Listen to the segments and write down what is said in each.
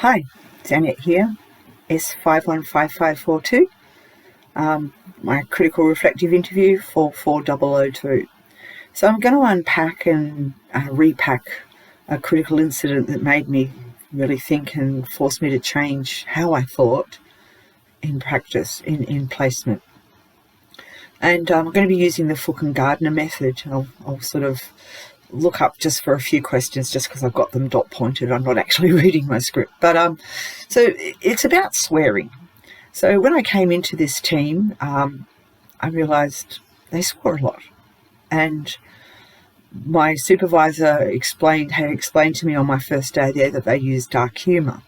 Hi, Janet here, s5155421, my critical reflective interview for 4002. So I'm going to unpack and repack a critical incident that made me really think and forced me to change how I thought in practice, in placement. And I'm going to be using the Fook and Gardner method. I'll sort of look up just for a few questions just because I've got them dot pointed. I'm not actually reading my script. But so it's about swearing. So when I came into this team, I realised they swore a lot. And my supervisor had explained to me on my first day there that they used dark humour.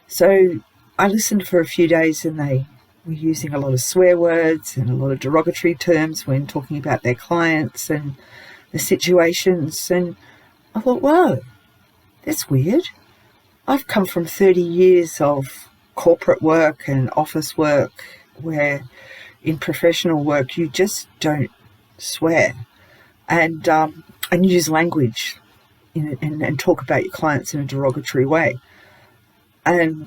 So I listened for a few days and they were using a lot of swear words and a lot of derogatory terms when talking about their clients and the situations. And I thought, wow, that's weird. I've come from 30 years of corporate work and office work where in professional work you just don't swear and use language and talk about your clients in a derogatory way. And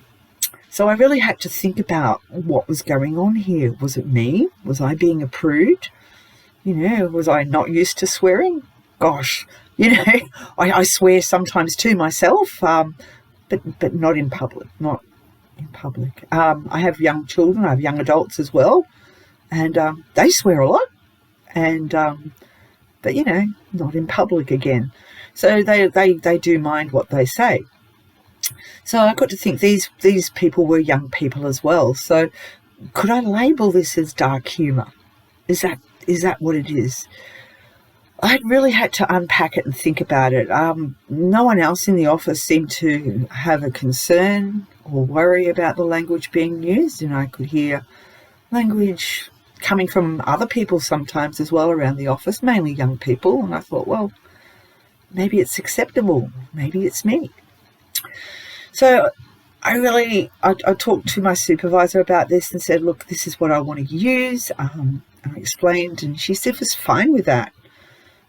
so I really had to think about what was going on here. Was it me? Was I being a prude? Was I not used to swearing? Gosh, I swear sometimes to myself, but not in public, I have young children, I have young adults as well, and they swear a lot, and but not in public again. So they do mind what they say. So I got to think these people were young people as well. So could I label this as dark humour? Is that what it is? I really had to unpack it and think about it. No one else in the office seemed to have a concern or worry about the language being used, and I could hear language coming from other people sometimes as well around the office, mainly young people, and I thought, well, maybe it's acceptable, maybe it's me. So I talked to my supervisor about this and said, look, this is what I want to use. I explained, and she said was fine with that.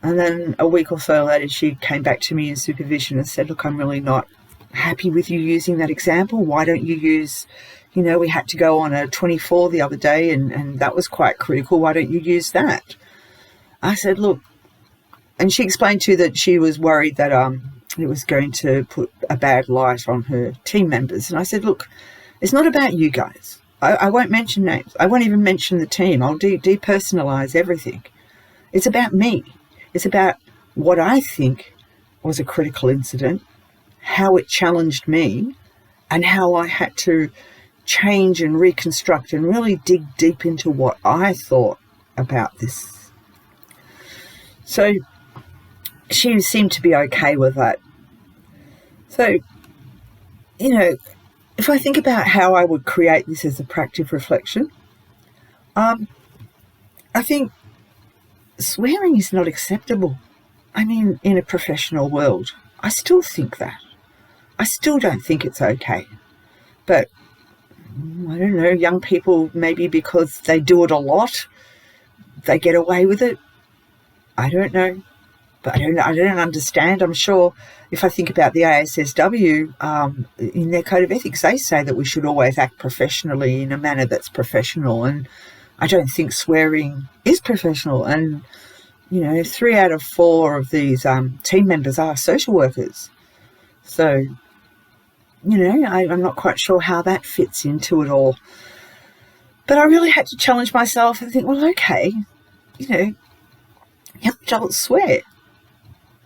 And then a week or so later, she came back to me in supervision and said, look, I'm really not happy with you using that example. Why don't you use, we had to go on a 24 the other day and that was quite critical. Why don't you use that? I said, look, and she explained too that she was worried that it was going to put a bad light on her team members. And I said, look, it's not about you guys. I won't mention names. I won't even mention the team. I'll depersonalize everything. It's about me. It's about what I think was a critical incident, how it challenged me, and how I had to change and reconstruct and really dig deep into what I thought about this. So she seemed to be okay with that. So, if I think about how I would create this as a practice reflection, I think swearing is not acceptable. I mean, in a professional world, I still think that. I still don't think it's okay. But, I don't know, young people, maybe because they do it a lot, they get away with it. I don't know. But I don't understand. I'm sure if I think about the ASSW, in their code of ethics, they say that we should always act professionally in a manner that's professional. And I don't think swearing is professional. And, 3 out of 4 of these team members are social workers. So, I'm not quite sure how that fits into it all. But I really had to challenge myself and think, well, okay, young adults swear.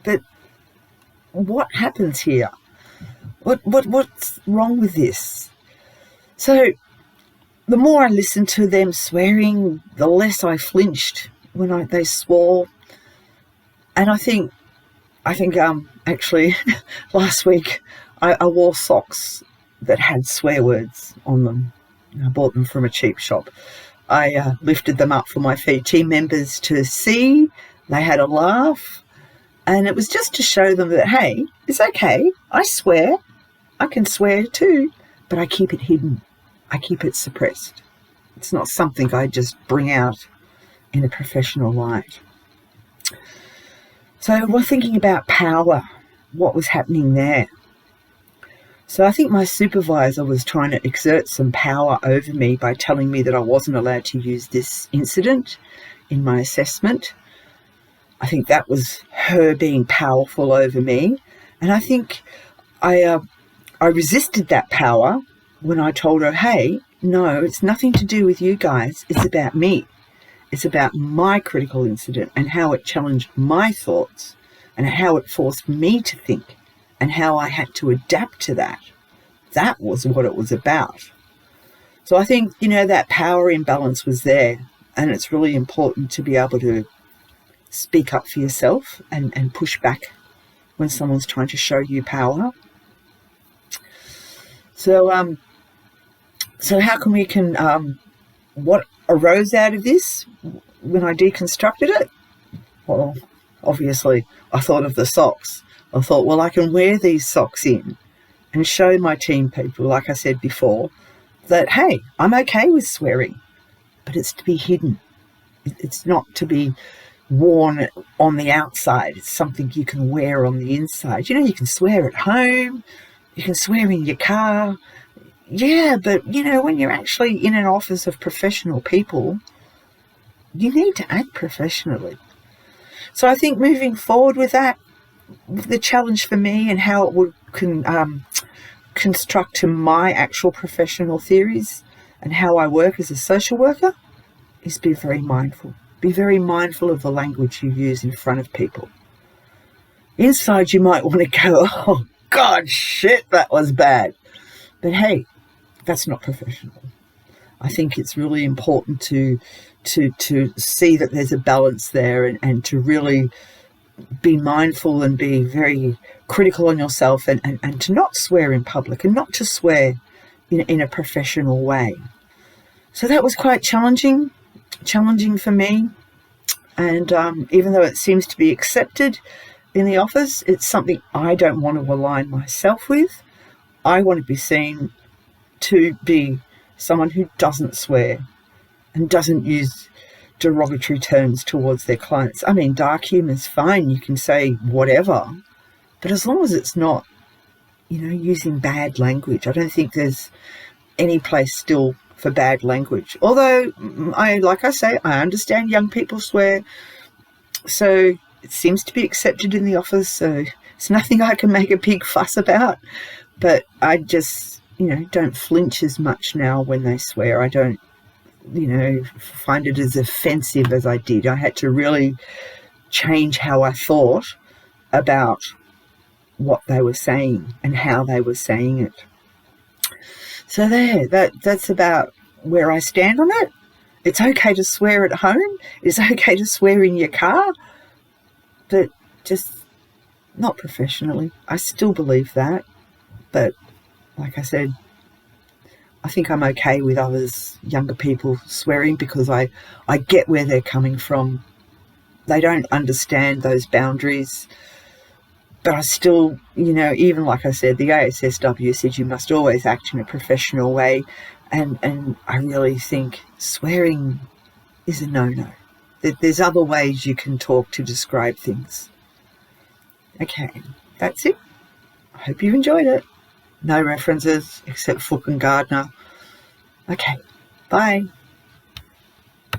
But what happens here? What's wrong with this? So the more I listened to them swearing, the less I flinched when they swore. And I think actually last week I wore socks that had swear words on them. I bought them from a cheap shop. I lifted them up for my team members to see. They had a laugh. And it was just to show them that, hey, it's okay. I swear. I can swear too, but I keep it hidden. I keep it suppressed. It's not something I just bring out in a professional light. So we're thinking about power, what was happening there. So I think my supervisor was trying to exert some power over me by telling me that I wasn't allowed to use this incident in my assessment. I think that was her being powerful over me. And I think I resisted that power when I told her, hey, no, it's nothing to do with you guys. It's about me. It's about my critical incident and how it challenged my thoughts and how it forced me to think and how I had to adapt to that. That was what it was about. So I think, that power imbalance was there, and it's really important to be able to speak up for yourself and push back when someone's trying to show you power. So how can we what arose out of this when I deconstructed it? Well, obviously, I thought of the socks. I thought, well, I can wear these socks in and show my team people, like I said before, that, hey, I'm okay with swearing, but it's to be hidden. It's not to be worn on the outside. It's something you can wear on the inside. You can swear at home. You can swear in your car. Yeah, but, when you're actually in an office of professional people, you need to act professionally. So I think moving forward with that, the challenge for me and how it would construct to my actual professional theories and how I work as a social worker is be very mindful. Be very mindful of the language you use in front of people. Inside, you might want to go, oh, God, shit, that was bad. But hey, that's not professional. I think it's really important to see that there's a balance there and to really be mindful and be very critical on yourself and to not swear in public and not to swear in a professional way. So that was quite challenging for me. And even though it seems to be accepted in the office, it's something I don't want to align myself with. I want to be seen to be someone who doesn't swear and doesn't use derogatory terms towards their clients. I mean, dark humour is fine. You can say whatever, but as long as it's not, using bad language. I don't think there's any place still for bad language. Although, I understand young people swear, so it seems to be accepted in the office, so it's nothing I can make a big fuss about. But I just, don't flinch as much now when they swear. I don't, find it as offensive as I did. I had to really change how I thought about what they were saying and how they were saying it. So that's about where I stand on it. It's okay to swear at home. It's okay to swear in your car, but just not professionally. I still believe that. But like I said, I think I'm okay with others, younger people, swearing because I get where they're coming from. They don't understand those boundaries. But I still, even like I said, the ASSW said you must always act in a professional way. And I really think swearing is a no-no. There's other ways you can talk to describe things. Okay, that's it. I hope you enjoyed it. No references except Fook and Gardner. Okay, bye.